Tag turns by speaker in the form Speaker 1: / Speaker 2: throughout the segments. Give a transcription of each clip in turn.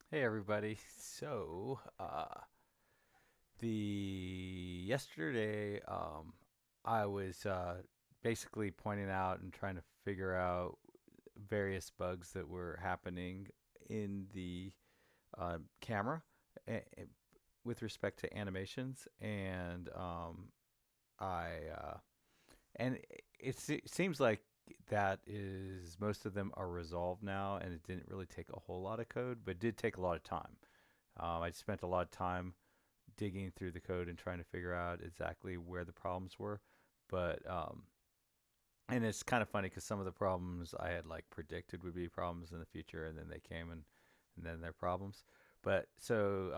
Speaker 1: Hey everybody. The yesterday I was basically pointing out and trying to figure out various bugs that were happening in the camera a- a- with respect to animations and I and it seems like that is most of them are resolved now, and it didn't really take a whole lot of code, but it did take a lot of time. I spent a lot of time digging through the code and trying to figure out exactly where the problems were. But and it's kind of funny because some of the problems I had like predicted would be problems in the future, and then they came and then they're problems. But so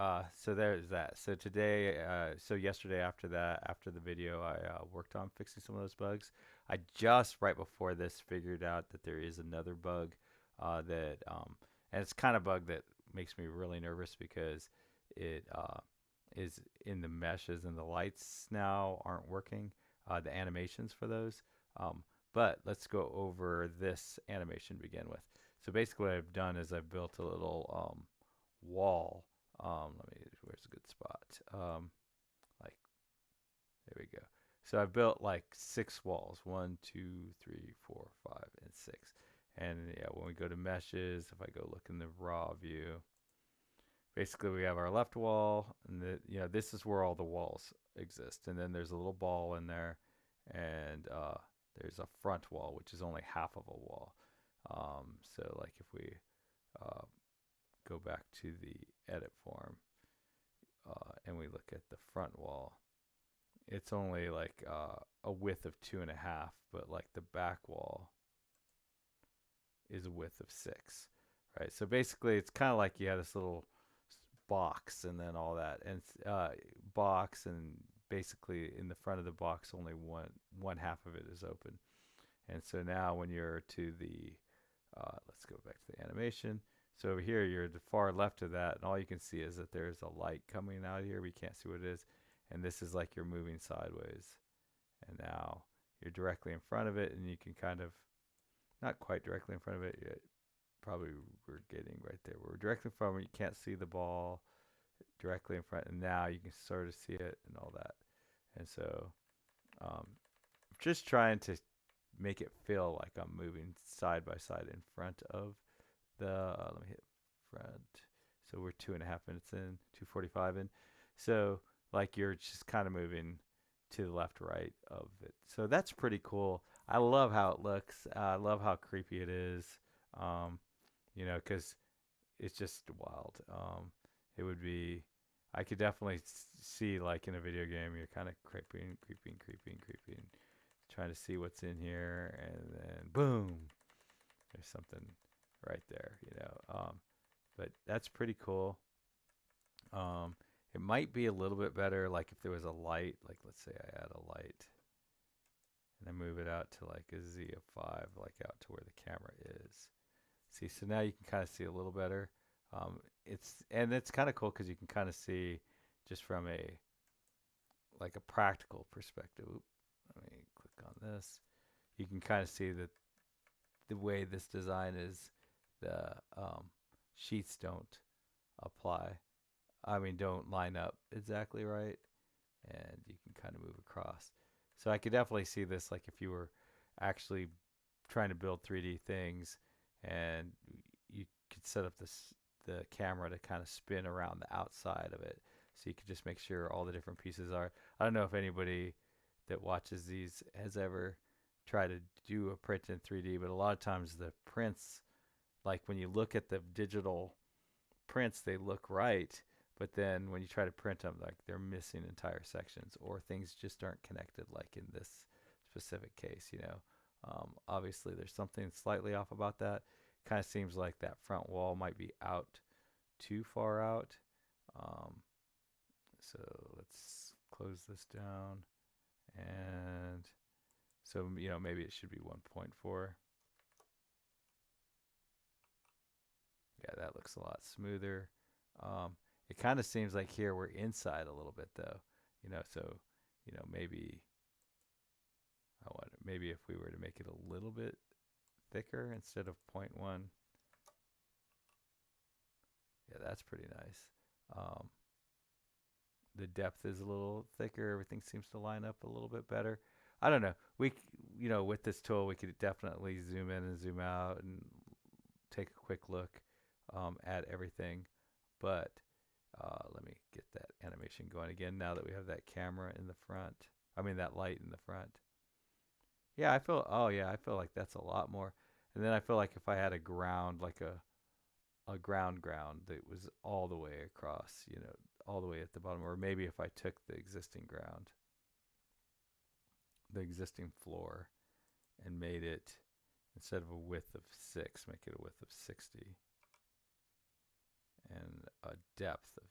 Speaker 1: there's that. So today, so yesterday after that, after the video, I worked on fixing some of those bugs. I just right before this figured out that there is another bug that and it's kind of bug that makes me really nervous because it is in the meshes and the lights now aren't working. The animations for those. But let's go over this animation to begin with. So basically, what I've done is I've built a little wall. Let me. Where's a good spot? Like there we go. So I've built like six walls. One, two, three, four, five, and six. And yeah, when we go to meshes, if I go look in the raw view, basically we have our left wall, and this is where all the walls exist. And then there's a little ball in there, and there's a front wall, which is only half of a wall. So like if we uh, go back to the edit form and we look at the front wall, it's only like a width of 2.5, but like the back wall is a width of 6, right? So basically, it's kind of like you have this little box and then all that, and box, and basically in the front of the box, only one half of it is open. And so now when you're to the let's go back to the animation. So over here, you're the far left of that, and all you can see is that there's a light coming out here. We can't see what it is, and this is like you're moving sideways. And now you're directly in front of it, and you can kind of not quite directly in front of it yet. Probably we're getting right there. We're directly in front of it. You can't see the ball directly in front, and now you can sort of see it and all that. And so, um, just trying to make it feel like I'm moving side by side in front of the. Let me hit front. So we're 2.5 minutes in, 2:45 in. So like you're just kind of moving to the left, right of it. So that's pretty cool. I love how it looks. I love how creepy it is. Um, because it's just wild. It would be. I could definitely see like in a video game, you're kind of creeping, trying to see what's in here, and then boom, there's something right there. But that's pretty cool. Um, it might be a little bit better, like if there was a light. Like let's say I add a light and I move it out to like a Z of 5, like out to where the camera is. See, so now you can kind of see a little better. It's kind of cool because you can kind of see just from a like a practical perspective. Oop, let me click on this. You can kind of see that the way this design is, the sheets don't apply. I mean, don't line up exactly right, and you can kind of move across. So I could definitely see this like if you were actually trying to build 3D things, and you could set up the camera to kind of spin around the outside of it, so you could just make sure all the different pieces are. I don't know if anybody that watches these has ever tried to do a print in 3D, but a lot of times the prints, like when you look at the digital prints, they look right, but then when you try to print them, like they're missing entire sections or things just aren't connected, like in this specific case. Obviously, there's something slightly off about that. Kind of seems like that front wall might be out too far out. Um, so let's close this down. And so, maybe it should be 1.4. Yeah, that looks a lot smoother. Um, it kind of seems like here we're inside a little bit though, so maybe maybe if we were to make it a little bit thicker instead of point 0.1, yeah, that's pretty nice. Um, the depth is a little thicker. Everything seems to line up a little bit better. I don't know. With this tool, we could definitely zoom in and zoom out and take a quick look at everything. But let me get that animation going again now that we have that camera in the front. I mean, that light in the front. Yeah, I feel like that's a lot more. And then I feel like if I had a ground, like a ground that was all the way across, all the way at the bottom, or maybe if I took the existing ground, the existing floor, and made it, instead of a width of 6, make it a width of 60 and a depth of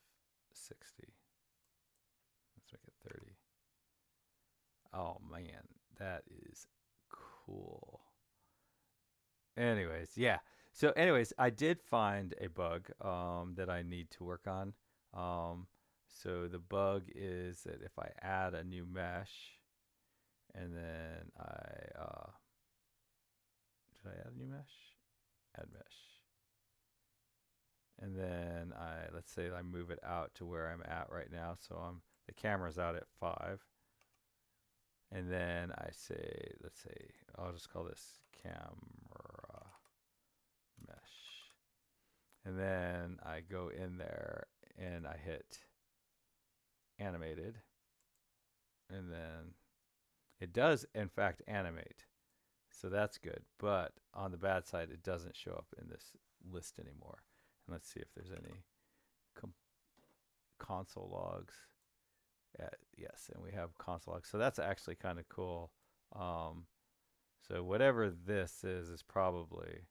Speaker 1: 60. Let's make it 30. Oh man, that is cool. Anyways, yeah. So, anyways, I did find a bug that I need to work on. So the bug is that if I add a new mesh, and then did I add a new mesh? Add mesh. And then let's say I move it out to where I'm at right now. So the camera's out at 5. And then I say, let's say, I'll just call this camera mesh. And then I go in there and I hit animated. And then it does, in fact, animate. So that's good. But on the bad side, it doesn't show up in this list anymore. And let's see if there's any console logs. Yes, and we have console logs. So that's actually kind of cool. So whatever this is probably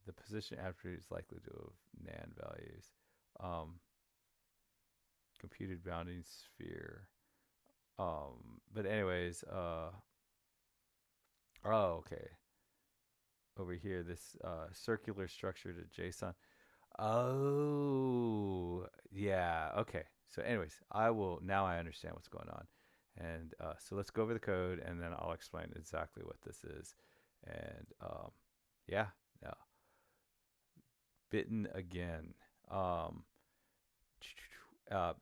Speaker 1: the position attribute is likely to have NaN values. Computed bounding sphere. But anyways, okay. Over here, this circular structure to JSON. Oh, yeah. Okay. So, anyways, now I understand what's going on. And so let's go over the code and then I'll explain exactly what this is. And yeah, no. Bitten again.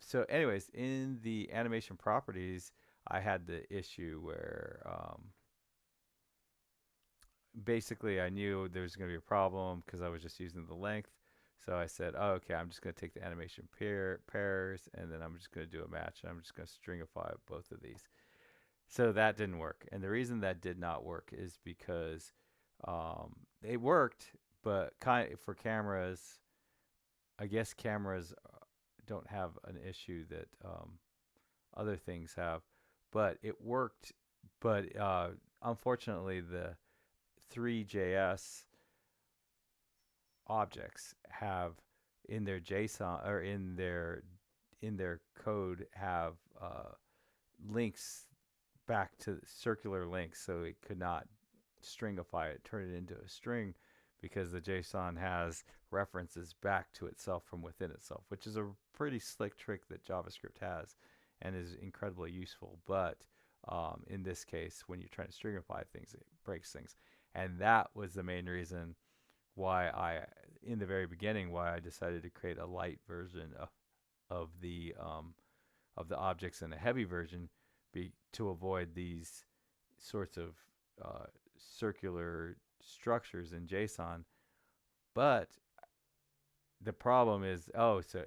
Speaker 1: So, anyways, in the animation properties, I had the issue where basically I knew there was going to be a problem because I was just using the length. So I said, oh, okay, I'm just going to take the animation pairs and then I'm just going to do a match. And I'm just going to stringify both of these. So that didn't work. And the reason that did not work is because it worked, but for cameras, I guess cameras don't have an issue that other things have. But it worked. But unfortunately, the Three.js objects have in their JSON or in their code have links back to circular links, so it could not stringify it, turn it into a string, because the JSON has references back to itself from within itself, which is a pretty slick trick that JavaScript has and is incredibly useful. But in this case, when you're trying to stringify things, it breaks things. And that was the main reason why in the very beginning, why I decided to create a light version of the objects and a heavy version, to avoid these sorts of circular structures in JSON. But the problem is,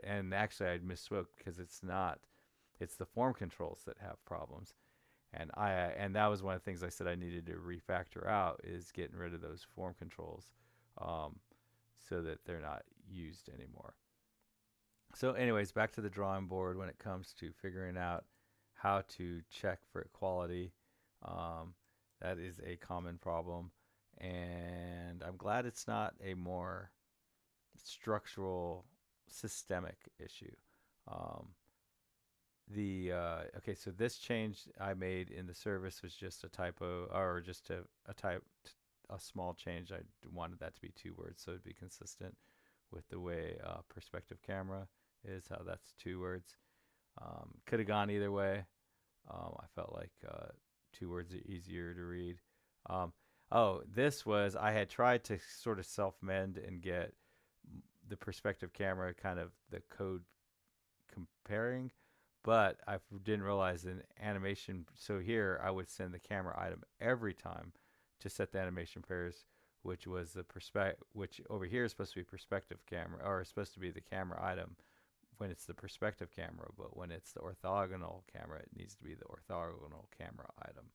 Speaker 1: and actually I misspoke, because it's the form controls that have problems. And that was one of the things I said I needed to refactor out, is getting rid of those form controls, so that they're not used anymore. So anyways, back to the drawing board when it comes to figuring out how to check for equality. That is a common problem, and I'm glad it's not a more structural, systemic issue. Okay, so this change I made in the service was just a typo, or just a small change. I wanted that to be 2 words, so it'd be consistent with the way perspective camera is, how that's 2 words. Could have gone either way. I felt like 2 words are easier to read. I had tried to sort of self-mend and get the perspective camera, kind of the code comparing, but I didn't realize an animation. So here I would send the camera item every time to set the animation pairs, which was the which over here is supposed to be perspective camera, or is supposed to be the camera item when it's the perspective camera, but when it's the orthogonal camera, it needs to be the orthogonal camera item.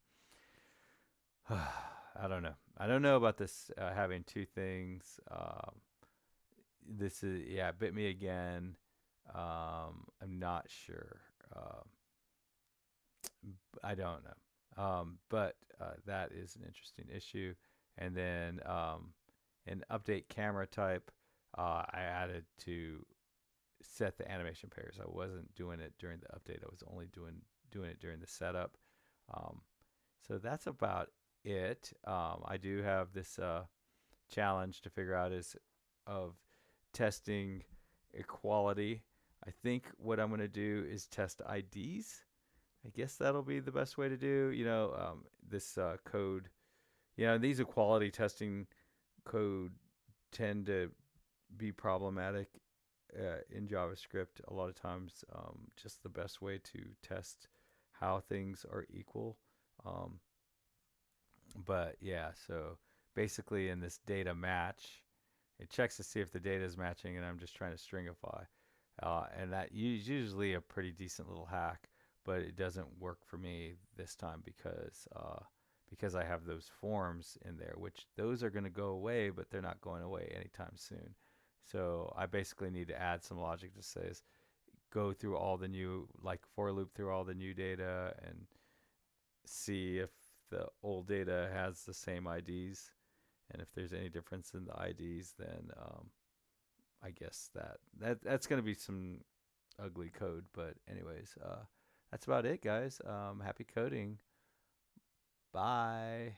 Speaker 1: I don't know. I don't know about this having two things. This is, yeah, bit me again. I'm not sure. I don't know. But that is an interesting issue. And then an update camera type, I added to set the animation pairs. I wasn't doing it during the update. I was only doing it during the setup. Um, so that's about it. I do have this challenge to figure out is of testing equality. I think what I'm going to do is test IDs. I guess that'll be the best way to do. This code. These equality testing code tend to be problematic in JavaScript. A lot of times, just the best way to test how things are equal. But yeah, so basically in this data match, it checks to see if the data is matching, and I'm just trying to stringify. And that is usually a pretty decent little hack, but it doesn't work for me this time because I have those forms in there, which those are going to go away, but they're not going away anytime soon. So I basically need to add some logic that says go through all the new, like for loop through all the new data and see if the old data has the same IDs. And if there's any difference in the IDs, then I guess that's going to be some ugly code. But anyways, that's about it, guys. Happy coding. Bye.